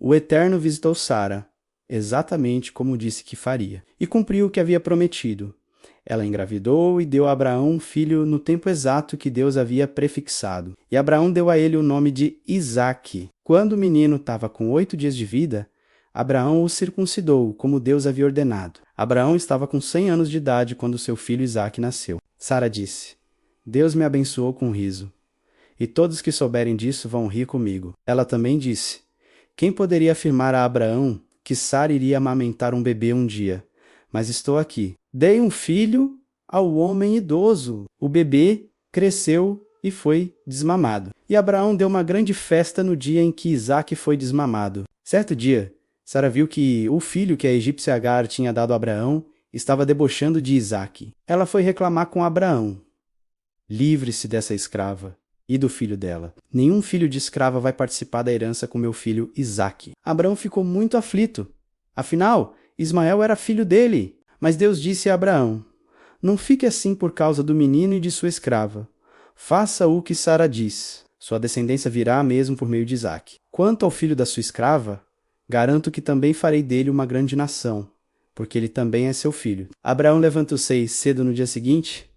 O Eterno visitou Sara, exatamente como disse que faria, e cumpriu o que havia prometido. Ela engravidou e deu a Abraão um filho no tempo exato que Deus havia prefixado. E Abraão deu a ele o nome de Isaque. Quando o menino estava com 8 dias de vida, Abraão o circuncidou, como Deus havia ordenado. Abraão estava com 100 anos de idade quando seu filho Isaque nasceu. Sara disse: Deus me abençoou com riso, e todos que souberem disso vão rir comigo. Ela também disse: quem poderia afirmar a Abraão que Sara iria amamentar um bebê um dia? Mas estou aqui. Dei um filho ao homem idoso. O bebê cresceu e foi desmamado. E Abraão deu uma grande festa no dia em que Isaque foi desmamado. Certo dia, Sara viu que o filho que a egípcia Agar tinha dado a Abraão estava debochando de Isaque. Ela foi reclamar com Abraão: livre-se dessa escrava e do filho dela. Nenhum filho de escrava vai participar da herança com meu filho Isaque. Abraão ficou muito aflito. Afinal, Ismael era filho dele. Mas Deus disse a Abraão: não fique assim por causa do menino e de sua escrava. Faça o que Sara diz. Sua descendência virá mesmo por meio de Isaque. Quanto ao filho da sua escrava, garanto que também farei dele uma grande nação, porque ele também é seu filho. Abraão levantou-se cedo no dia seguinte,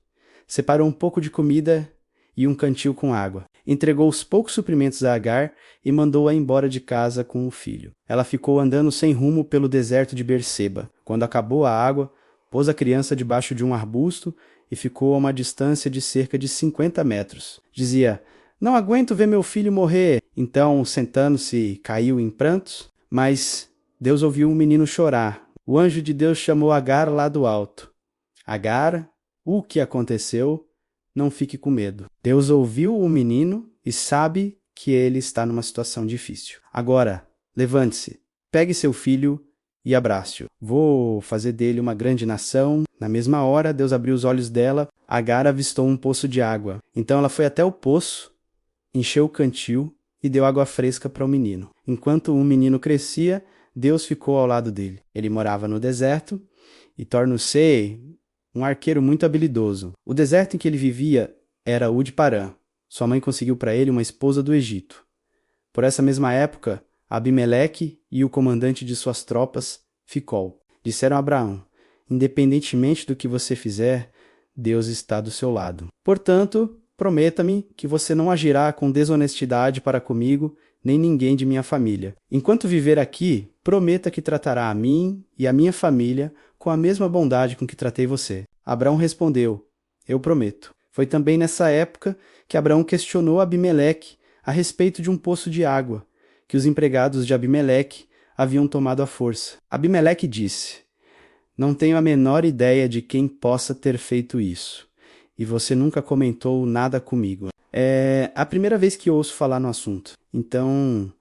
separou um pouco de comida e um cantil com água. Entregou os poucos suprimentos a Agar e mandou-a embora de casa com o filho. Ela ficou andando sem rumo pelo deserto de Berseba. Quando acabou a água, pôs a criança debaixo de um arbusto e ficou a uma distância de cerca de 50 metros. Dizia: não aguento ver meu filho morrer. Então, sentando-se, caiu em prantos. Mas Deus ouviu o menino chorar. O anjo de Deus chamou Agar lá do alto. Agar, o que aconteceu? Não fique com medo. Deus ouviu o menino e sabe que ele está numa situação difícil. Agora, levante-se, pegue seu filho e abrace-o. Vou fazer dele uma grande nação. Na mesma hora, Deus abriu os olhos dela. Agar avistou um poço de água. Então ela foi até o poço, encheu o cantil e deu água fresca para o menino. Enquanto o menino crescia, Deus ficou ao lado dele. Ele morava no deserto e tornou-se um arqueiro muito habilidoso. O deserto em que ele vivia era o de Parã. Sua mãe conseguiu para ele uma esposa do Egito. Por essa mesma época, Abimeleque e o comandante de suas tropas, Ficol, disseram a Abraão: independentemente do que você fizer, Deus está do seu lado. Portanto, prometa-me que você não agirá com desonestidade para comigo, nem ninguém de minha família. Enquanto viver aqui, prometa que tratará a mim e a minha família com a mesma bondade com que tratei você. Abraão respondeu: eu prometo. Foi também nessa época que Abraão questionou Abimeleque a respeito de um poço de água, que os empregados de Abimeleque haviam tomado à força. Abimeleque disse: não tenho a menor ideia de quem possa ter feito isso, e você nunca comentou nada comigo. É a primeira vez que ouço falar no assunto. Então,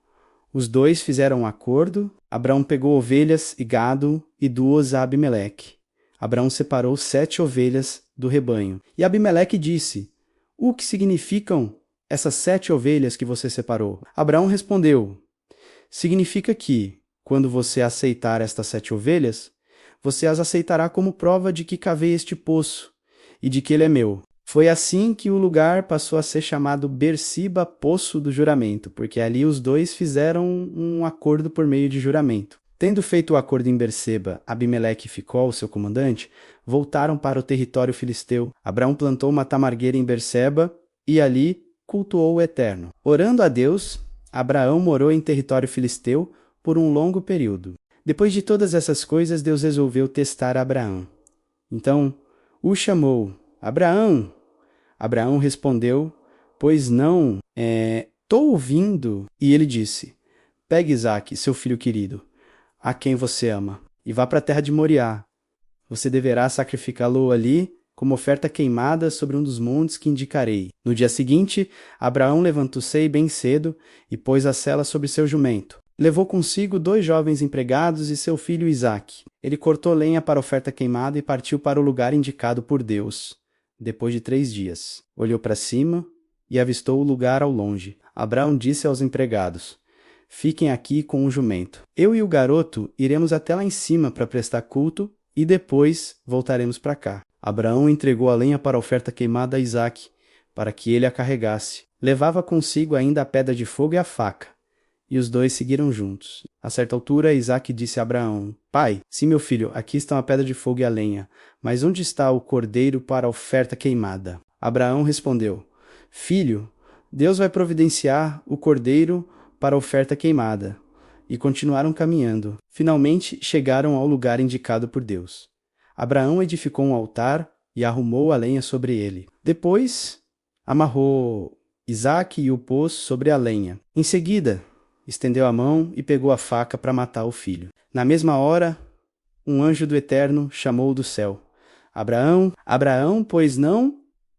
os dois fizeram um acordo. Abraão pegou ovelhas e gado e duas a Abimeleque. Abraão separou 7 ovelhas do rebanho. E Abimeleque disse: o que significam essas 7 ovelhas que você separou? Abraão respondeu: significa que, quando você aceitar estas 7 ovelhas, você as aceitará como prova de que cavei este poço e de que ele é meu. Foi assim que o lugar passou a ser chamado Berseba, Poço do Juramento, porque ali os dois fizeram um acordo por meio de juramento. Tendo feito o acordo em Berseba, Abimeleque e Ficol, seu comandante, voltaram para o território filisteu. Abraão plantou uma tamargueira em Berseba e ali cultuou o Eterno. Orando a Deus, Abraão morou em território filisteu por um longo período. Depois de todas essas coisas, Deus resolveu testar Abraão. Então, o chamou: Abraão. Abraão respondeu: pois não, tô ouvindo. E ele disse: pegue Isaque, seu filho querido, a quem você ama, e vá para a terra de Moriá. Você deverá sacrificá-lo ali como oferta queimada sobre um dos montes que indicarei. No dia seguinte, Abraão levantou-se bem cedo e pôs a sela sobre seu jumento. Levou consigo 2 jovens empregados e seu filho Isaque. Ele cortou lenha para a oferta queimada e partiu para o lugar indicado por Deus. Depois de 3 dias, olhou para cima e avistou o lugar ao longe. Abraão disse aos empregados: fiquem aqui com o jumento. Eu e o garoto iremos até lá em cima para prestar culto e depois voltaremos para cá. Abraão entregou a lenha para a oferta queimada a Isaque, para que ele a carregasse. Levava consigo ainda a pedra de fogo e a faca. e os dois seguiram juntos. A certa altura, Isaque disse a Abraão: Pai, sim, meu filho, aqui estão a pedra de fogo e a lenha, mas onde está o cordeiro para a oferta queimada? Abraão respondeu: Filho, Deus vai providenciar o cordeiro para a oferta queimada. E continuaram caminhando. Finalmente chegaram ao lugar indicado por Deus. Abraão edificou um altar e arrumou a lenha sobre ele. Depois, amarrou Isaque e o pôs sobre a lenha. Em seguida, estendeu a mão e pegou a faca para matar o filho. Na mesma hora, um anjo do Eterno chamou do céu: Abraão, Abraão, pois não?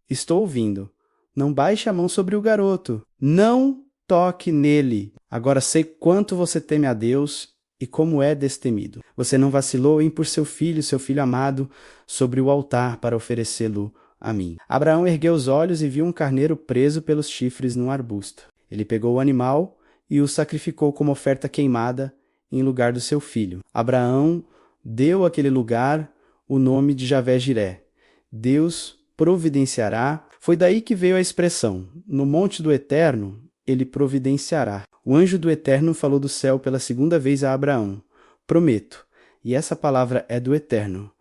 Estou ouvindo. Não baixe a mão sobre o garoto. Não toque nele. Agora sei quanto você teme a Deus e como é destemido. Você não vacilou em pôr seu filho amado, sobre o altar para oferecê-lo a mim. Abraão ergueu os olhos e viu um carneiro preso pelos chifres num arbusto. Ele pegou o animal e o sacrificou como oferta queimada em lugar do seu filho. Abraão deu àquele lugar o nome de Javé-Jiré. Deus providenciará. Foi daí que veio a expressão: no monte do Eterno, ele providenciará. O anjo do Eterno falou do céu pela segunda vez a Abraão: Prometo, e essa palavra é do Eterno,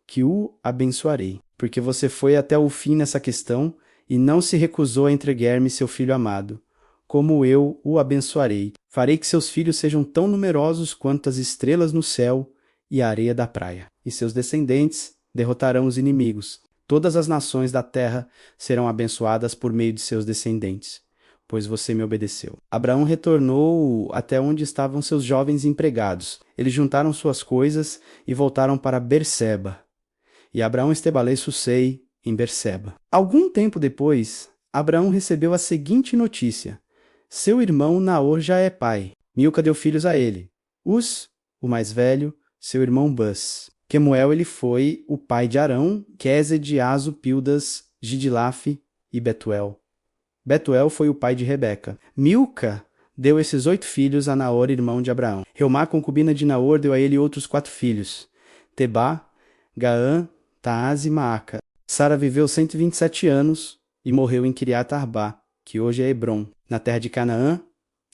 que o abençoarei, porque você foi até o fim nessa questão e não se recusou a entregar-me seu filho amado. Como eu o abençoarei, farei que seus filhos sejam tão numerosos quanto as estrelas no céu e a areia da praia. E seus descendentes derrotarão os inimigos. Todas as nações da terra serão abençoadas por meio de seus descendentes, pois você me obedeceu. Abraão retornou até onde estavam seus jovens empregados. Eles juntaram suas coisas e voltaram para Berseba. E Abraão estabeleceu Sei em Berseba. Algum tempo depois, Abraão recebeu a seguinte notícia: seu irmão Naor já é pai. Milca deu filhos a ele: Uz, o mais velho, seu irmão Bus. Quemuel ele foi o pai de Arão, Quesed, Azo, Pildas, Gidilaf e Betuel. Betuel foi o pai de Rebeca. Milca deu esses 8 filhos a Naor, irmão de Abraão. Reumá, concubina de Naor, deu a ele outros 4 filhos: Tebá, Gaã, Taaz e Maaca. Sara viveu 127 anos e morreu em Kiriat Arbá, que hoje é Hebron, na terra de Canaã.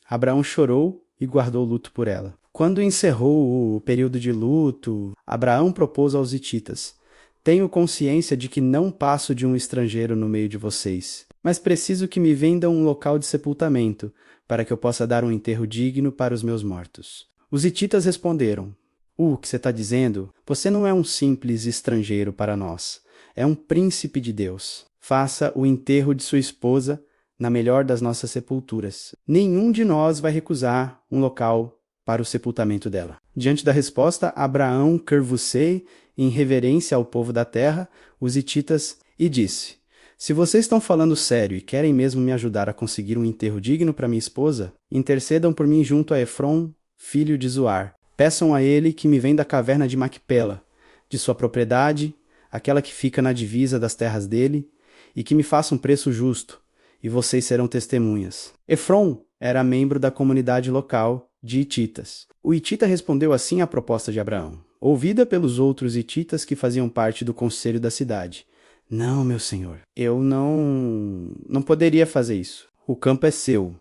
Abraão chorou e guardou luto por ela. Quando encerrou o período de luto, Abraão propôs aos hititas: Tenho consciência de que não passo de um estrangeiro no meio de vocês, mas preciso que me vendam um local de sepultamento, para que eu possa dar um enterro digno para os meus mortos. Os hititas responderam: O que você está dizendo? Você não é um simples estrangeiro para nós. É um príncipe de Deus. Faça o enterro de sua esposa na melhor das nossas sepulturas. Nenhum de nós vai recusar um local para o sepultamento dela. Diante da resposta, Abraão curvou-se em reverência ao povo da terra, os hititas, e disse: Se vocês estão falando sério e querem mesmo me ajudar a conseguir um enterro digno para minha esposa, intercedam por mim junto a Efron, filho de Zoar. Peçam a ele que me venda a caverna de Macpela, de sua propriedade, aquela que fica na divisa das terras dele, e que me faça um preço justo, e vocês serão testemunhas. Efron era membro da comunidade local de hititas. O hitita respondeu assim à proposta de Abraão, ouvida pelos outros hititas que faziam parte do conselho da cidade: Não, meu senhor, eu não poderia fazer isso. O campo é seu,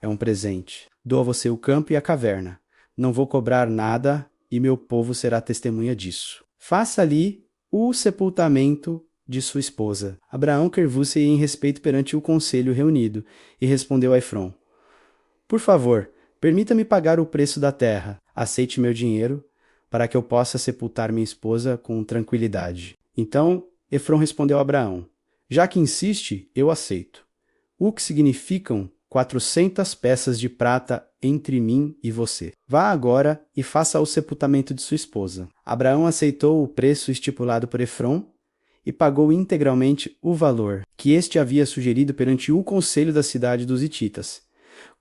é um presente. Dou a você o campo e a caverna. Não vou cobrar nada e meu povo será testemunha disso. Faça ali o sepultamento de sua esposa. Abraão curvou-se em respeito perante o conselho reunido e respondeu a Efron: Por favor, permita-me pagar o preço da terra. Aceite meu dinheiro para que eu possa sepultar minha esposa com tranquilidade. Então, Efron respondeu a Abraão: Já que insiste, eu aceito. O que significam 400 peças de prata entre mim e você. Vá agora e faça o sepultamento de sua esposa. Abraão aceitou o preço estipulado por Efron e pagou integralmente o valor que este havia sugerido perante o conselho da cidade dos hititas: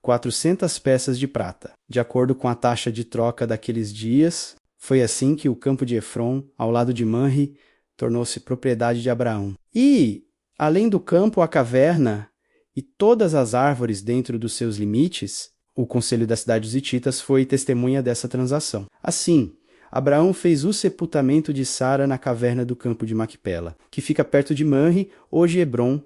400 peças de prata. De acordo com a taxa de troca daqueles dias, foi assim que o campo de Efron, ao lado de Manre, tornou-se propriedade de Abraão. E, além do campo, a caverna e todas as árvores dentro dos seus limites, o conselho da cidade dos hititas foi testemunha dessa transação. Assim, Abraão fez o sepultamento de Sara na caverna do campo de Macpela, que fica perto de Manre, hoje Hebron,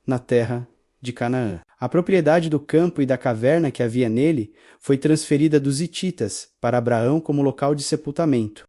na terra de Canaã. A propriedade do campo e da caverna que havia nele foi transferida dos hititas para Abraão como local de sepultamento.